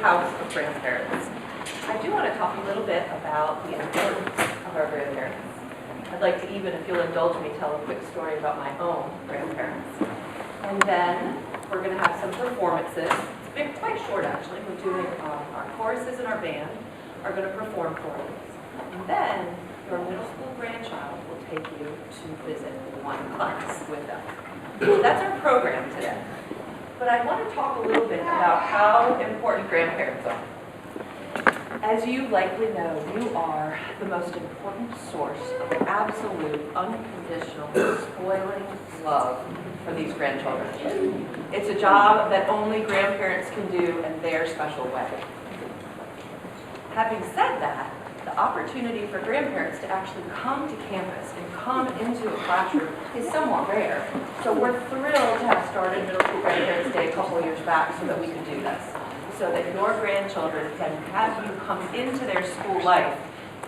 House of Grandparents. I do want to talk a little bit about the importance of our grandparents. I'd like to even, if you'll indulge me, tell a quick story about my own grandparents. And then we're going to have some performances. It's been quite short, actually. We're doing our choruses and our band are going to perform for us. And then your middle school grandchild will take you to visit one class with them. So that's our program today. But I want to talk a little bit about how important grandparents are. As you likely know, you are the most important source of absolute, unconditional, spoiling love for these grandchildren. It's a job that only grandparents can do in their special way. Having said that, the opportunity for grandparents to actually come to campus and come into a classroom is somewhat rare. So we're thrilled to have started Middle School Grandparents Day a couple of years back so that we could do this, so that your grandchildren can have you come into their school life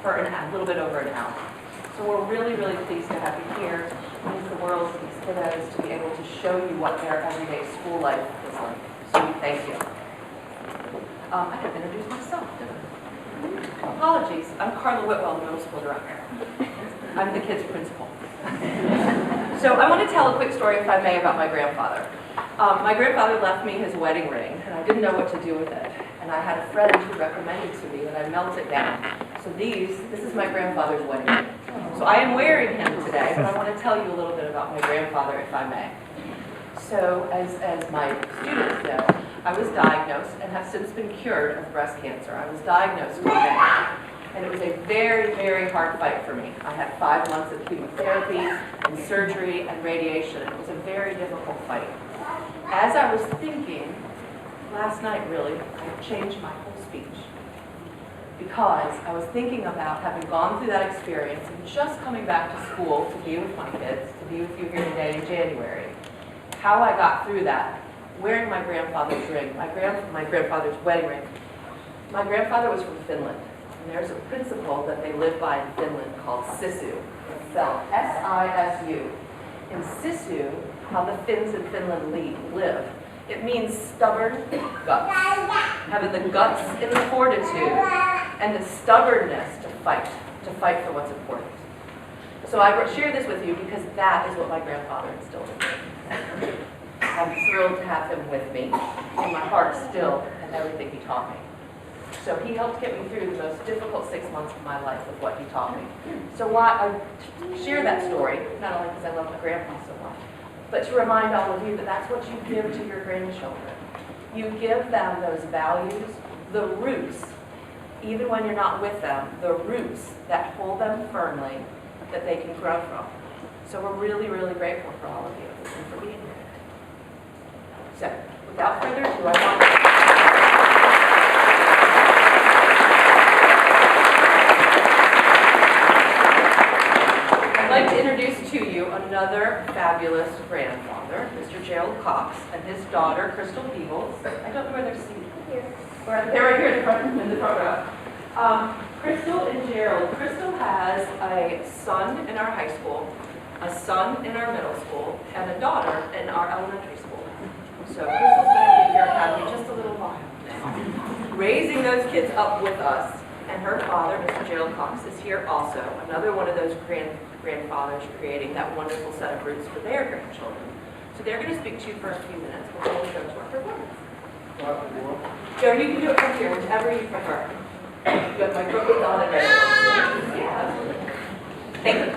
for a little bit over an hour. So we're really, really pleased to have you here. It means the world to these kiddos to be able to show you what their everyday school life is like. So we thank you. I didn't introduce myself, did I? Apologies. I'm Carla Whitwell, the middle school director. I'm the kids' principal. So I want to tell a quick story, if I may, about my grandfather. My grandfather left me his wedding ring, and I didn't know what to do with it. And I had a friend who recommended to me that I melt it down. So this is my grandfather's wedding ring. So I am wearing him today, but I want to tell you a little bit about my grandfather, if I may. So as my students know, I was diagnosed and have since been cured of breast cancer. I was diagnosed in May, and it was a very, very hard fight for me. I had 5 months of chemotherapy and surgery and radiation. It was a very difficult fight. As I was thinking, last night really, I changed my whole speech. Because I was thinking about having gone through that experience and just coming back to school to be with my kids, to be with you here today in January, how I got through that, wearing my grandfather's ring, my grandfather's wedding ring. My grandfather was from Finland, and there's a principle that they live by in Finland called sisu. It's spelled S-I-S-U. In sisu, how the Finns in Finland live, it means stubborn guts. Having the guts and the fortitude and the stubbornness to fight for what's important. So I share this with you because that is what my grandfather instilled in me. I'm thrilled to have him with me, and my heart still and everything he taught me. So he helped get me through the most difficult 6 months of my life with what he taught me. So why I share that story, not only because I love my grandpa so much, but to remind all of you that that's what you give to your grandchildren. You give them those values, the roots, even when you're not with them, the roots that hold them firmly, that they can grow from. So we're really, really grateful for all of you and for being here. So, without further ado, I'd like to introduce to you another fabulous grandfather, Mr. Gerald Cox, and his daughter, Crystal Peebles. I don't know where they're seated. Here. They're right here in the front row. Crystal and Gerald. Crystal has a son in our high school, a son in our middle school, and a daughter in our elementary school. So Crystal's going to be here having just a little while now, raising those kids up with us. And her father, Mr. Gerald Cox, is here also, another one of those grandfathers creating that wonderful set of roots for their grandchildren. So they're going to speak to you for a few minutes before we go to our performance. Joe, you can do it from here, whichever you prefer. You have my crooked on and ready. Yeah, absolutely. Thank you.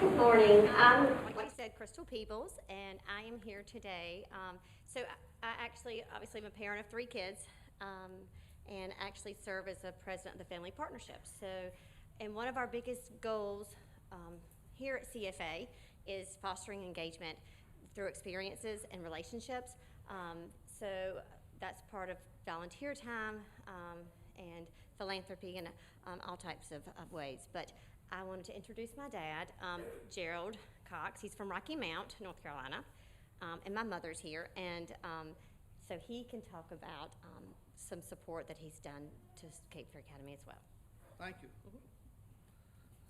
Good morning. I'm, like I said, Crystal Peebles, and I am here today. So I actually, obviously, I'm a parent of 3 kids, and actually serve as the president of the Family Partnership. So, and one of our biggest goals here at CFA is fostering engagement through experiences and relationships. So that's part of volunteer time and philanthropy in all types of ways. But I wanted to introduce my dad, Gerald Cox. He's from Rocky Mount, North Carolina, and my mother's here. And so he can talk about some support that he's done to Cape Fear Academy as well. Thank you.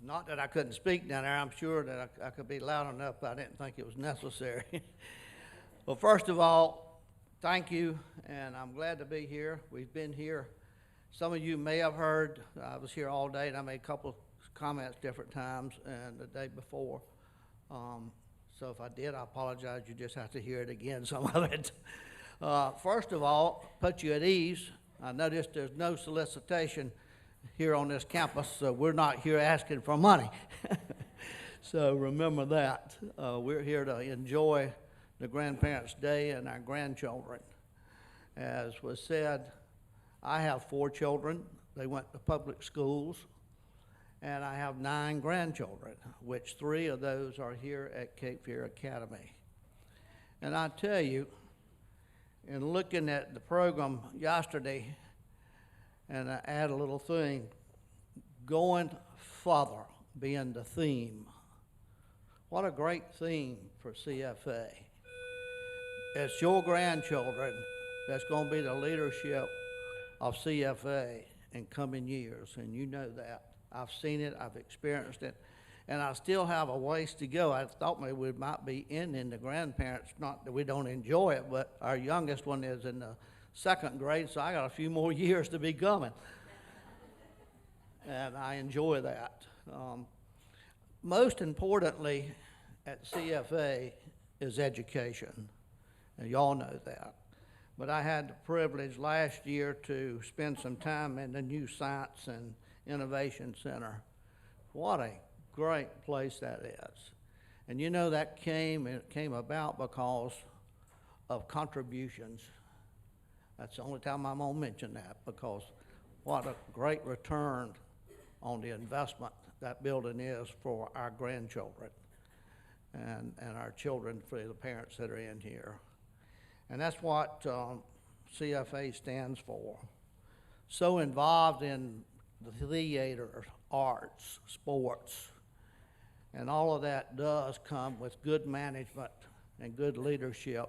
Not that I couldn't speak down there. I'm sure that I could be loud enough, but I didn't think it was necessary. Well, first of all, thank you, and I'm glad to be here. We've been here. Some of you may have heard, I was here all day, and I made a couple of comments different times and the day before. So if I did, I apologize. You just have to hear it again, some of it. First of all, put you at ease. I noticed there's no solicitation here on this campus, so we're not here asking for money. So remember that. We're here to enjoy the Grandparents' Day and our grandchildren. As was said, I have 4 children. They went to public schools, and I have 9 grandchildren, which 3 of those are here at Cape Fear Academy. And I tell you, in looking at the program yesterday, and I add a little thing, going further being the theme. What a great theme for CFA. It's your grandchildren that's going to be the leadership of CFA in coming years, and you know that. I've seen it, I've experienced it, and I still have a ways to go. I thought maybe we might be ending the grandparents, not that we don't enjoy it, but our youngest one is in the 2nd grade, so I got a few more years to be coming. And I enjoy that. Most importantly at CFA is education, and y'all know that. But I had the privilege last year to spend some time in the new Science and Innovation Center. What a great place that is. And you know that came about because of contributions. That's the only time I'm gonna mention that, because what a great return on the investment that building is for our grandchildren and our children, for the parents that are in here. And that's what CFA stands for. So involved in the theater, arts, sports, and all of that does come with good management and good leadership,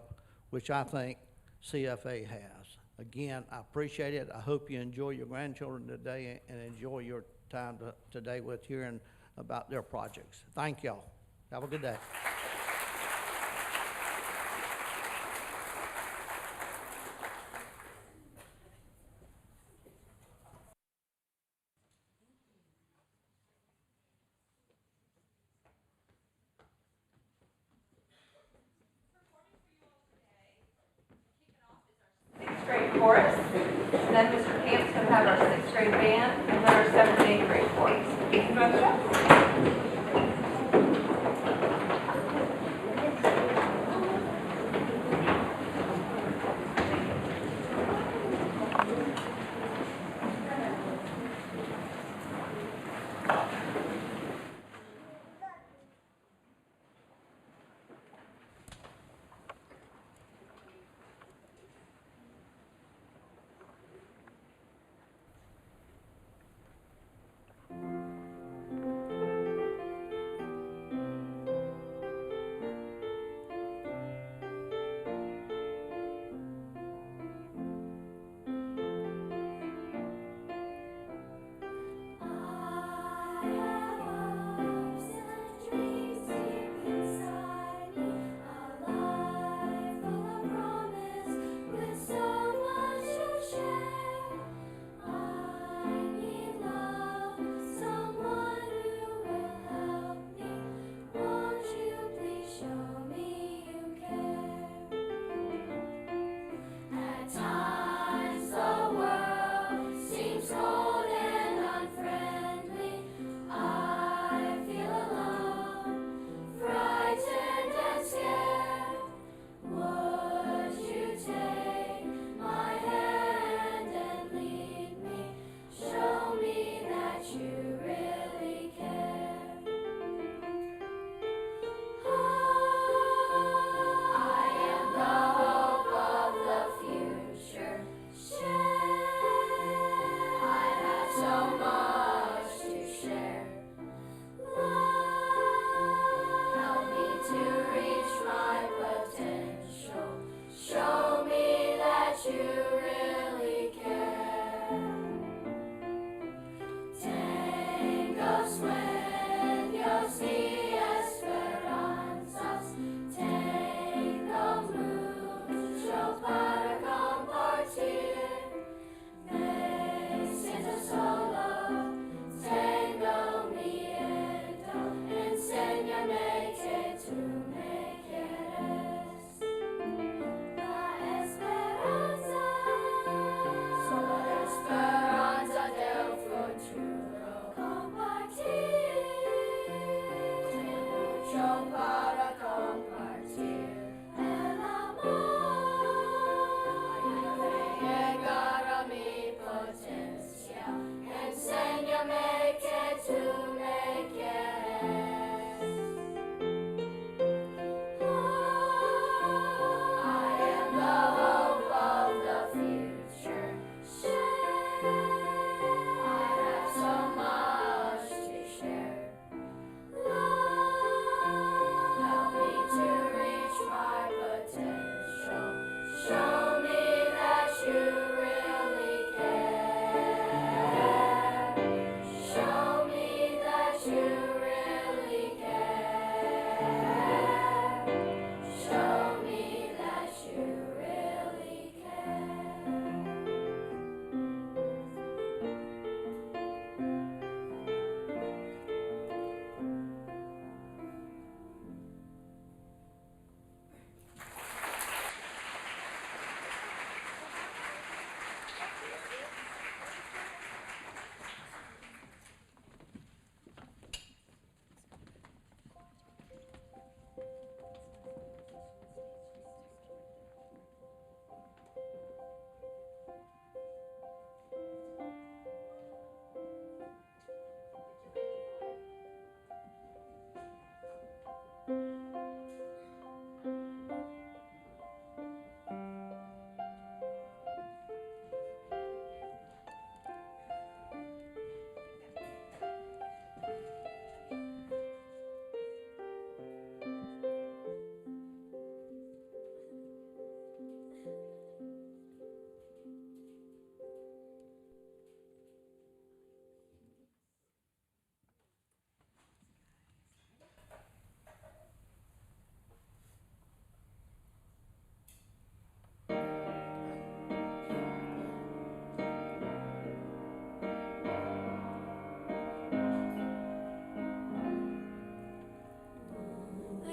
which I think CFA has. Again, I appreciate it. I hope you enjoy your grandchildren today and enjoy your time today with hearing about their projects. Thank y'all. Have a good day. Sixth grade chorus, and then Mr. Camp's going to have our 6th grade band, and then our 7th and 8th grade chorus.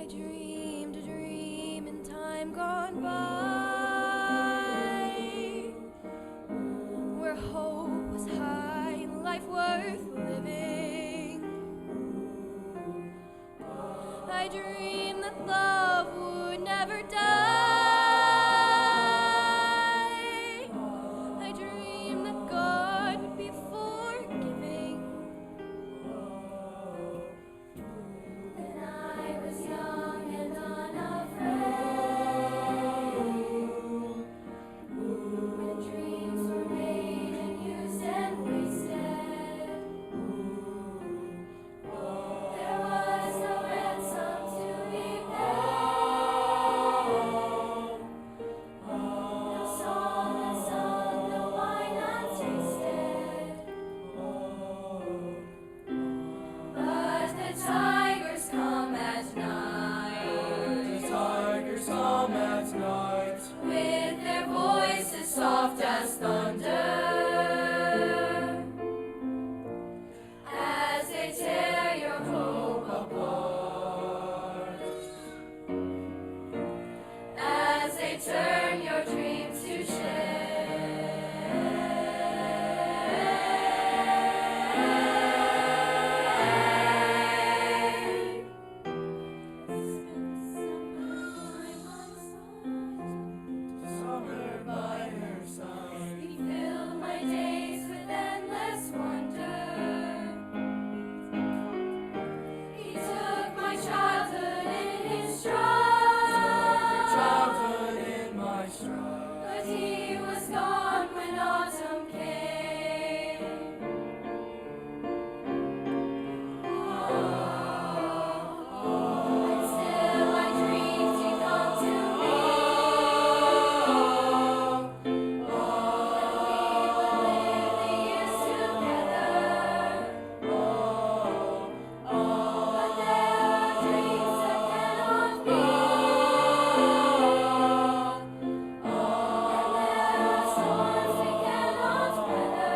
I dreamed a dream in time gone by, where hope was high and life worth living. I dreamed that love would never die. I dreamed that God would be forgiving. Then I was young and unafraid, when dreams were made and used and wasted. There was no ransom to be paid, no song unsung, no wine untasted. But the tigers come at night. The tigers come at night. With their voices soft as thunder, as they tear your hope apart, as they turn your dreams to shame. Summer by her side. He filled my days with endless wonder. He took my childhood in his stride. Childhood in my stride. But he was gone when autumn came. And still I dreamed he'd come to me. That we would live the years together. But there are dreams that cannot be. And there are storms we cannot weather.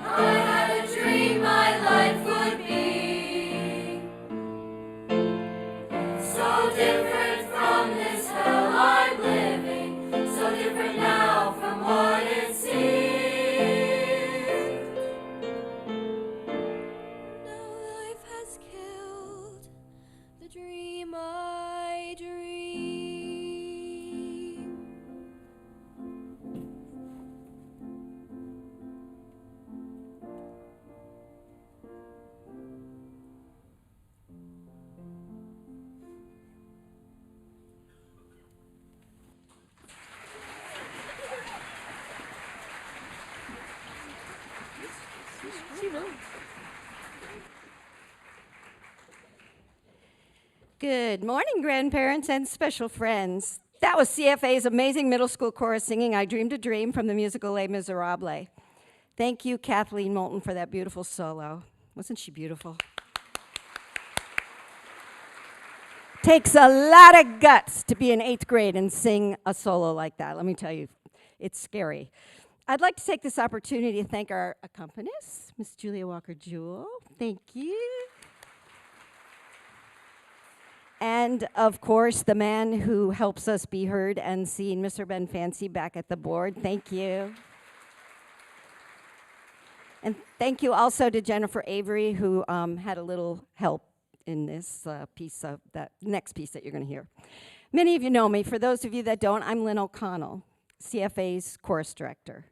I had a dream my life would be so different from this hell I'm living, so different now from what it seemed. Now life has killed the dream I dreamed. Good morning, grandparents and special friends. That was CFA's amazing middle school chorus singing I Dreamed a Dream from the musical Les Miserables. Thank you, Kathleen Moulton, for that beautiful solo. Wasn't she beautiful? Takes a lot of guts to be in 8th grade and sing a solo like that. Let me tell you, it's scary. I'd like to take this opportunity to thank our accompanist, Miss Julia Walker-Jewell. Thank you. And, of course, the man who helps us be heard and seen, Mr. Ben Fancy, back at the board. Thank you. And thank you also to Jennifer Avery, who had a little help in this piece of that next piece that you're going to hear. Many of you know me. For those of you that don't, I'm Lynn O'Connell, CFA's chorus director.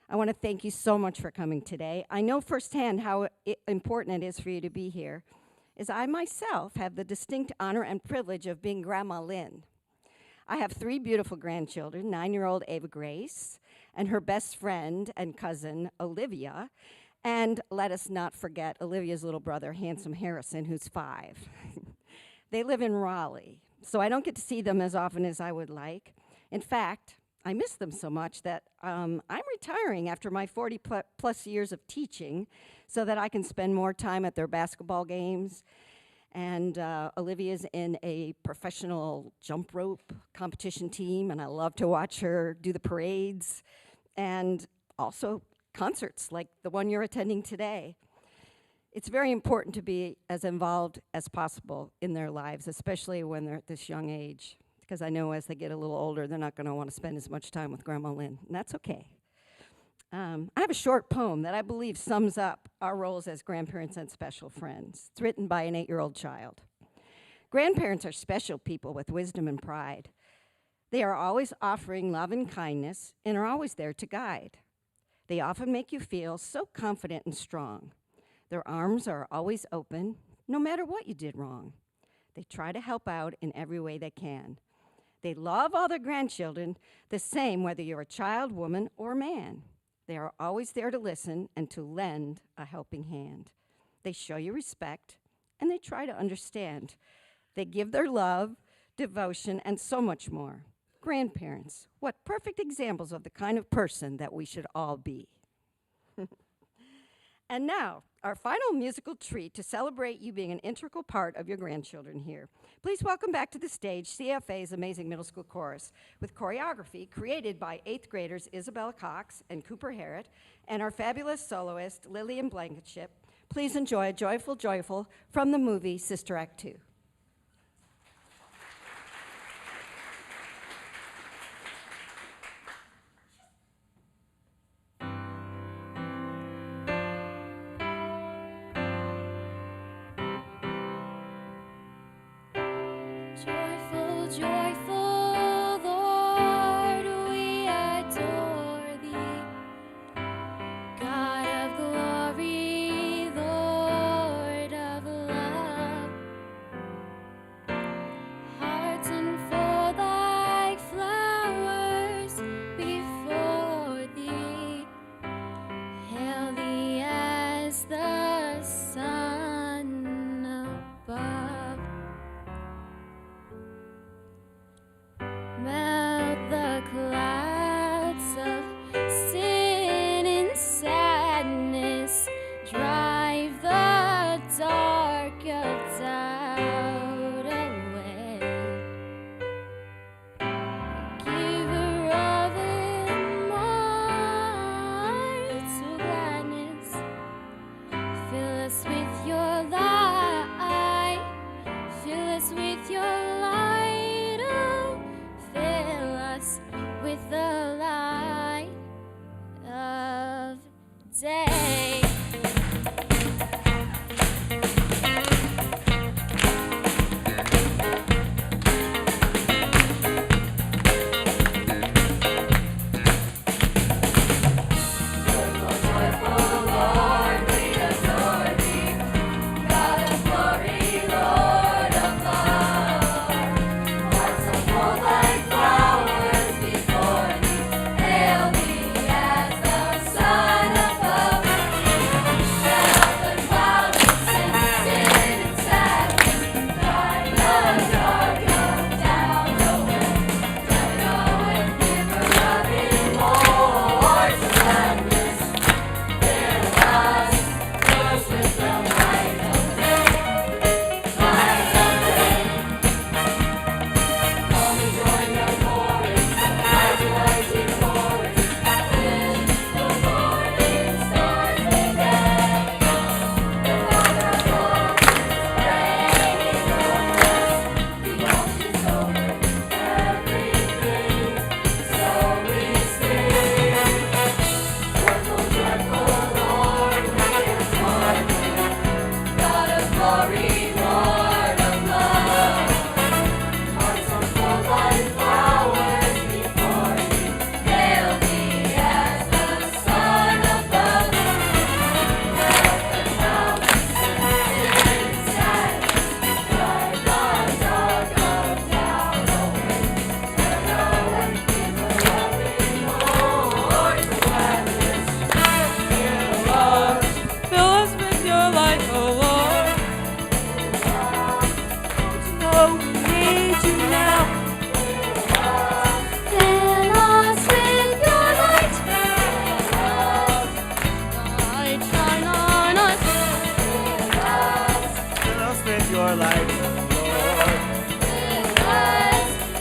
I want to thank you so much for coming today. I know firsthand how important it is for you to be here, as I myself have the distinct honor and privilege of being Grandma Lynn. I have 3 beautiful grandchildren, 9-year-old Ava Grace, and her best friend and cousin, Olivia, and let us not forget Olivia's little brother, Handsome Harrison, who's 5. They live in Raleigh, so I don't get to see them as often as I would like. In fact, I miss them so much that I'm retiring after my 40-plus years of teaching so that I can spend more time at their basketball games. And Olivia's in a professional jump rope competition team, and I love to watch her do the parades. And also, concerts like the one you're attending today. It's very important to be as involved as possible in their lives, especially when they're at this young age, because I know as they get a little older, they're not going to want to spend as much time with Grandma Lynn, and that's okay. I have a short poem that I believe sums up our roles as grandparents and special friends. It's written by an 8-year-old child. Grandparents are special people with wisdom and pride. They are always offering love and kindness and are always there to guide. They often make you feel so confident and strong. Their arms are always open, no matter what you did wrong. They try to help out in every way they can. They love all their grandchildren the same whether you're a child, woman, or man. They are always there to listen and to lend a helping hand. They show you respect, and they try to understand. They give their love, devotion, and so much more. Grandparents, what perfect examples of the kind of person that we should all be. And now, our final musical treat to celebrate you being an integral part of your grandchildren here. Please welcome back to the stage CFA's Amazing Middle School Chorus with choreography created by 8th graders Isabella Cox and Cooper Harrod and our fabulous soloist Lillian Blankenship. Please enjoy Joyful, Joyful from the movie Sister Act 2. Joyful, joyful, Lord, we adore Thee. God of glory, Lord of love. Hearts unfold like flowers before Thee. Hail Thee as the sun above. Melt the clouds of sin and sadness, drive the dark of doubt away. Giver of immortal gladness, fill us with your light, fill us with your light, oh, fill us with the light of day.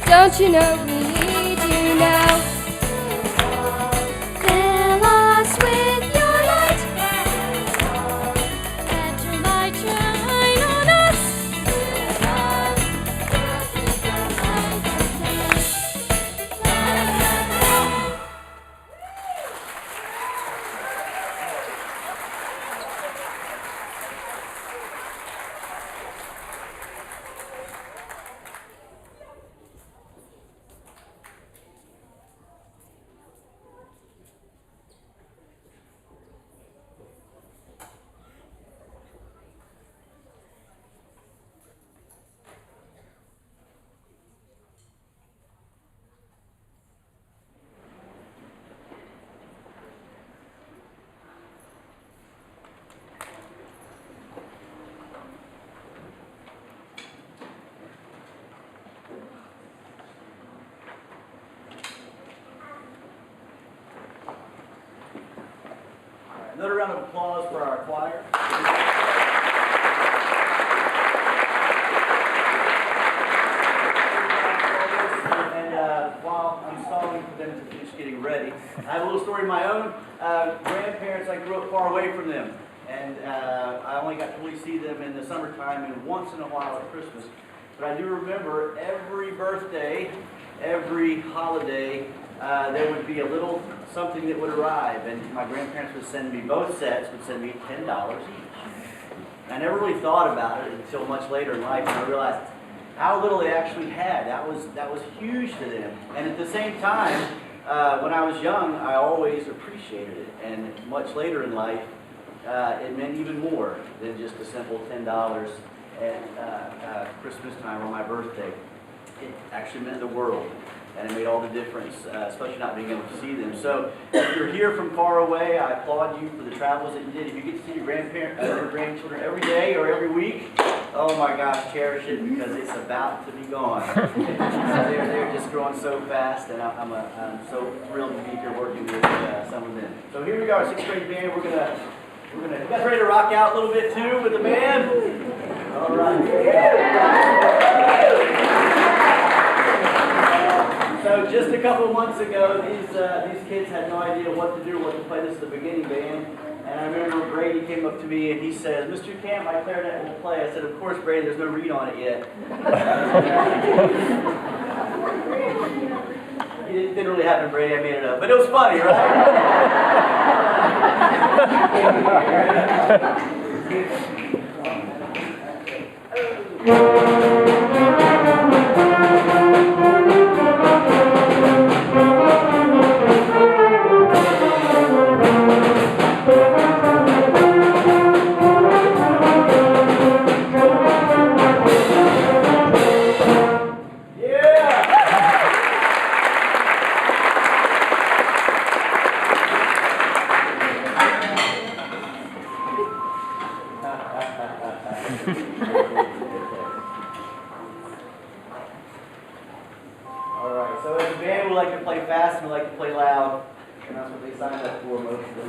Don't you know we need you now? Fill us with Another round of applause for our choir. And while I'm stalling for them to finish getting ready, I have a little story of my own. Grandparents, I grew up far away from them. And I only got to really see them in the summertime and once in a while at Christmas. But I do remember every birthday, every holiday, there would be a little something that would arrive. And my grandparents would send me, both sets would send me $10 each. And I never really thought about it until much later in life, and I realized how little they actually had. That was huge to them. And at the same time, when I was young, I always appreciated it. And much later in life, it meant even more than just a simple $10 at Christmas time or my birthday. It actually meant the world, and it made all the difference, especially not being able to see them. So if you're here from far away, I applaud you for the travels that you did. If you get to see your grandchildren every day or every week, oh my gosh, cherish it because it's about to be gone. They're just growing so fast, and I'm so thrilled to be here working with some of them. So here we go, our 6th grade band. You guys ready to rock out a little bit too with the band? All right. So just a couple of months ago, these kids had no idea what to do, what to play. This is the beginning band. And I remember Brady came up to me and he says, "Mr. Camp, my clarinet will play." I said, "Of course, Brady, there's no reed on it yet." It didn't really happen, Brady. I made it up. But it was funny, right? Alright, so as a band we like to play fast and we like to play loud. And that's what they signed up for most of them.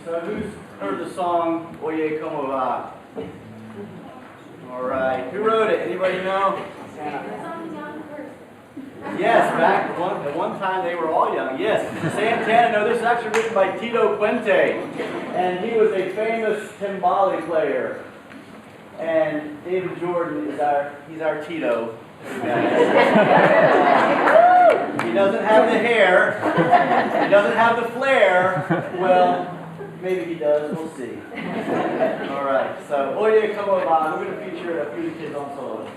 So who's heard the song Oye Como Va? All right. Who wrote it? Anybody know? Yes, back at one time they were all young. Yes, Santana. No, this is actually written by Tito Puente, and he was a famous timbale player. And David Jordan is our Tito. He doesn't have the hair. He doesn't have the flair. Well, maybe he does. We'll see. All right. So, Oye Como Va. We're going to feature a few of the kids on solo.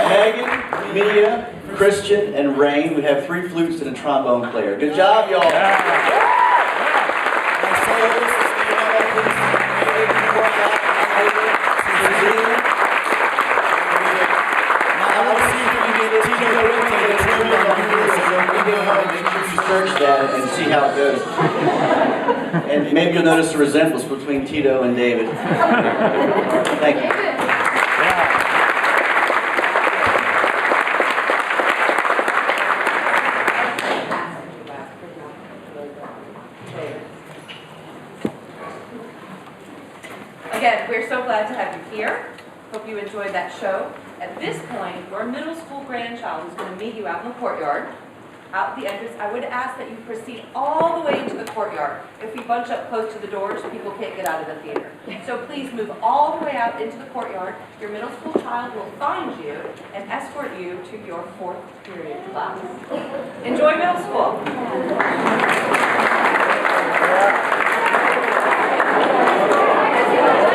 Megan, Mia, Christian, and Rain. We have 3 flutes and a trombone player. Good job, y'all. Search that and see how it goes. And maybe you'll notice a resemblance between Tito and David. Thank you. Again, we're so glad to have you here. Hope you enjoyed that show. At this point, your middle school grandchild is going to meet you out in the courtyard, out the entrance. I would ask that you proceed all the way into the courtyard. If we bunch up close to the doors, people can't get out of the theater. So please move all the way out into the courtyard. Your middle school child will find you and escort you to your 4th period class. Enjoy middle school.